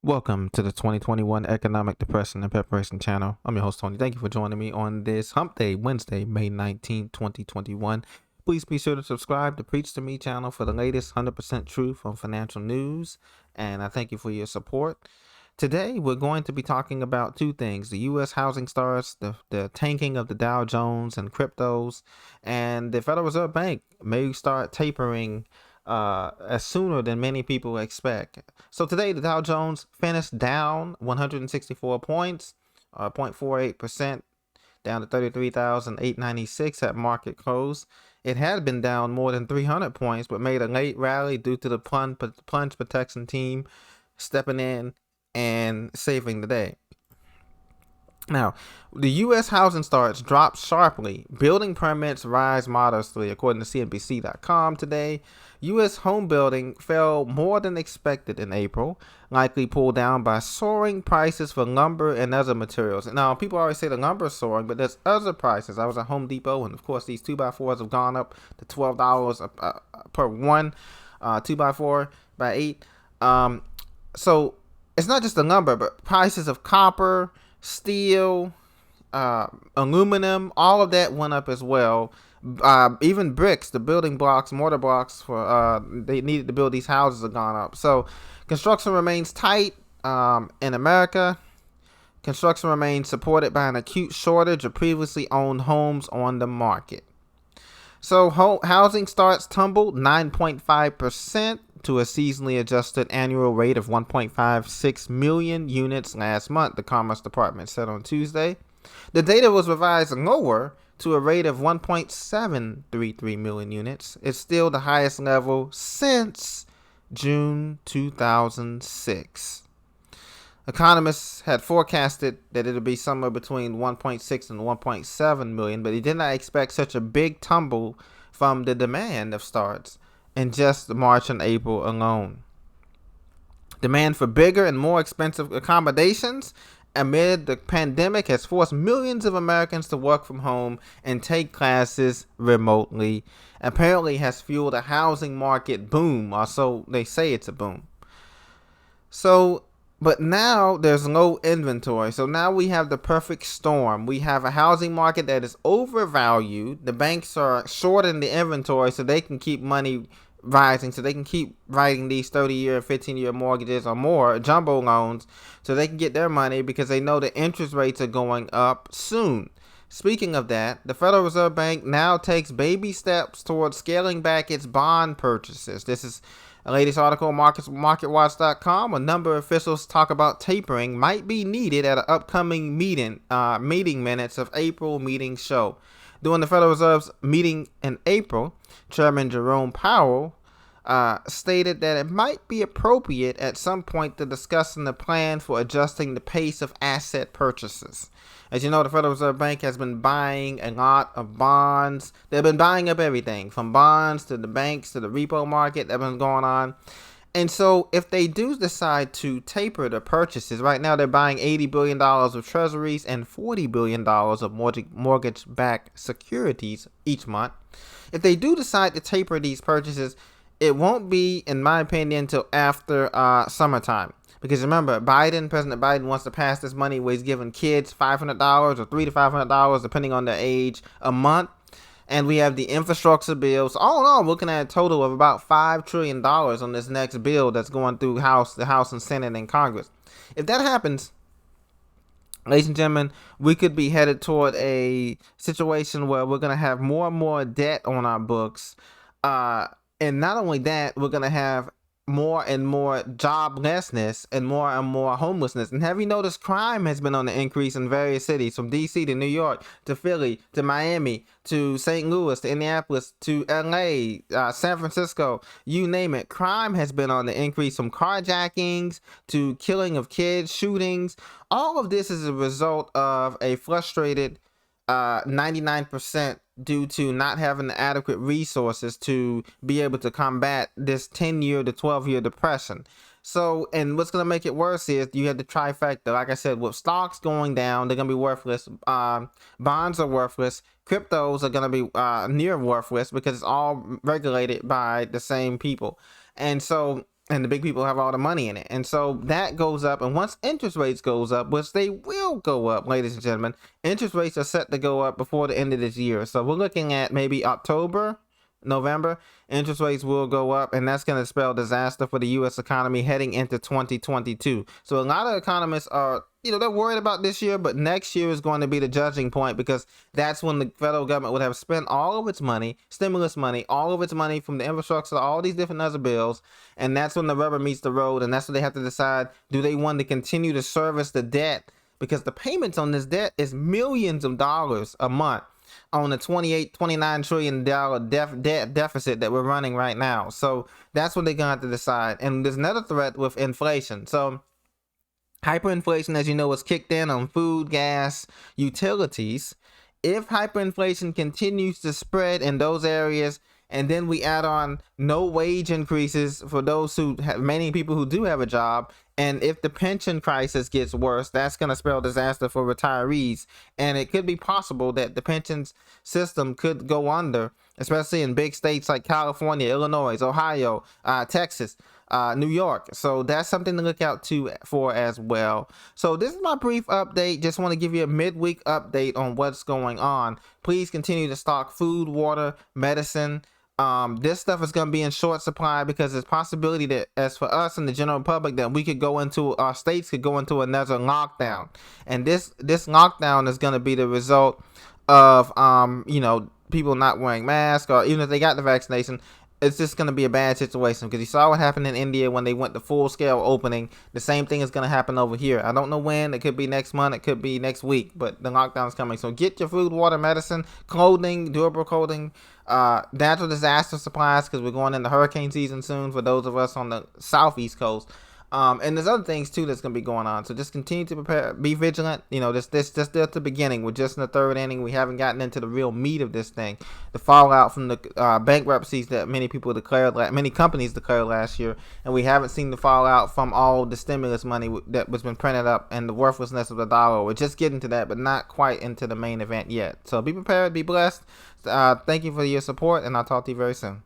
Welcome to the 2021 Economic Depression and Preparation Channel. I'm your host, Tony. Thank you for joining me on this Hump Day, Wednesday, May 19th, 2021. Please be sure to subscribe to Preach to Me channel for the latest 100% truth on financial news, and I thank you for your support. Today, we're going to be talking about two things: the U.S. housing starts, the tanking of the Dow Jones and cryptos, and the Federal Reserve Bank may start tapering as sooner than many people expect. So today, the Dow Jones finished down 164 points, 0.48%, down to 33,896 at market close. It had been down more than 300 points, but made a late rally due to the plunge protection team stepping in and saving the day. Now, the U.S. housing starts dropped sharply. Building permits rise modestly, according to CNBC.com today. U.S. home building fell more than expected in April, likely pulled down by soaring prices for lumber and other materials. Now, people always say the lumber is soaring, but there's other prices. I was at Home Depot, and of course, these 2x4s have gone up to $12 per one, 2x4 by 8. So it's not just the lumber, but prices of copper, steel, aluminum, all of that went up as well. Even bricks, the building blocks, mortar blocks for they needed to build these houses have gone up. So construction remains tight in America. Construction remains supported by an acute shortage of previously owned homes on the market. So housing starts tumbled 9.5% to a seasonally adjusted annual rate of 1.56 million units last month, the Commerce Department said on Tuesday. The data was revised lower to a rate of 1.733 million units. It's still the highest level since June 2006. Economists had forecasted that it would be somewhere between 1.6 and 1.7 million, but they did not expect such a big tumble from the demand of starts in just March and April alone. Demand for bigger and more expensive accommodations amid the pandemic has forced millions of Americans to work from home and take classes remotely. Apparently has fueled a housing market boom, or so they say it's a boom. But now there's low inventory. So now we have the perfect storm. We have a housing market that is overvalued. The banks are shorting the inventory so they can keep money rising, so they can keep writing these 30-year, 15-year mortgages or more, jumbo loans, so they can get their money because they know the interest rates are going up soon. Speaking of that, the Federal Reserve Bank now takes baby steps towards scaling back its bond purchases. This is a latest article on MarketWatch.com. A number of officials talk about tapering might be needed at an upcoming meeting minutes of April meeting show. During the Federal Reserve's meeting in April, Chairman Jerome Powell stated that it might be appropriate at some point to discussing the plan for adjusting the pace of asset purchases. As you know, the Federal Reserve Bank has been buying a lot of bonds. They've been buying up everything from bonds to the banks to the repo market that's been going on. And so if they do decide to taper the purchases, right now they're buying $80 billion of treasuries and $40 billion of mortgage-backed securities each month. If they do decide to taper these purchases, it won't be, in my opinion, until after summertime. Because remember, President Biden wants to pass this money where he's giving kids $500 or $300 to $500, depending on their age, a month. And we have the infrastructure bills. All in all, we're looking at a total of about $5 trillion on this next bill that's going through the House and Senate and Congress. If that happens, ladies and gentlemen, we could be headed toward a situation where we're going to have more and more debt on our books. And not only that, we're going to have more and more joblessness and more homelessness. And have you noticed crime has been on the increase in various cities, from DC to New York to Philly to Miami to St. Louis to Indianapolis to LA, San Francisco, you name it. Crime has been on the increase, from carjackings to killing of kids, shootings. All of this is a result of a frustrated 99% due to not having the adequate resources to be able to combat this 10-year to 12-year depression. So, and what's going to make it worse is you have the trifecta. Like I said, with stocks going down, they're going to be worthless. Bonds are worthless. Cryptos are going to be near worthless because it's all regulated by the same people. And so and the big people have all the money in it. And so that goes up. And once interest rates goes up, which they will go up, ladies and gentlemen, interest rates are set to go up before the end of this year. So we're looking at maybe October, November, interest rates will go up, and that's going to spell disaster for the U.S. economy heading into 2022. So a lot of economists are, they're worried about this year, but next year is going to be the judging point, because that's when the federal government would have spent all of its money, stimulus money, all of its money from the infrastructure to all these different other bills, and that's when the rubber meets the road, and that's when they have to decide, do they want to continue to service the debt? Because the payments on this debt is millions of dollars a month on the $29 trillion debt deficit that we're running right now. So that's what they're going to have to decide. And there's another threat with inflation. So hyperinflation, as you know, was kicked in on food, gas, utilities. If hyperinflation continues to spread in those areas, and then we add on no wage increases for those who have, many people who do have a job, and if the pension crisis gets worse, that's going to spell disaster for retirees. And it could be possible that the pensions system could go under, especially in big states like California, Illinois, Ohio, Texas, New York. So that's something to look out for as well. So this is my brief update. Just want to give you a midweek update on what's going on. Please continue to stock food, water, medicine. This stuff is going to be in short supply, because there's possibility that, as for us and the general public, that we could go into, our states could go into another lockdown. And this lockdown is going to be the result of, people not wearing masks, or even if they got the vaccination, it's just going to be a bad situation, because you saw what happened in India when they went to full-scale opening. The same thing is going to happen over here. I don't know when. It could be next month. It could be next week. But the lockdown is coming. So get your food, water, medicine, clothing, durable clothing, natural disaster supplies, because we're going into hurricane season soon for those of us on the southeast coast. And there's other things too that's gonna be going on. So just continue to prepare, be vigilant. This just at the beginning. We're just in the third inning. We haven't gotten into the real meat of this thing. The fallout from the bankruptcies that many companies declared last year, and we haven't seen the fallout from all the stimulus money that was been printed up and the worthlessness of the dollar. We're just getting to that, but not quite into the main event yet. So be prepared, be blessed. Thank you for your support, and I'll talk to you very soon.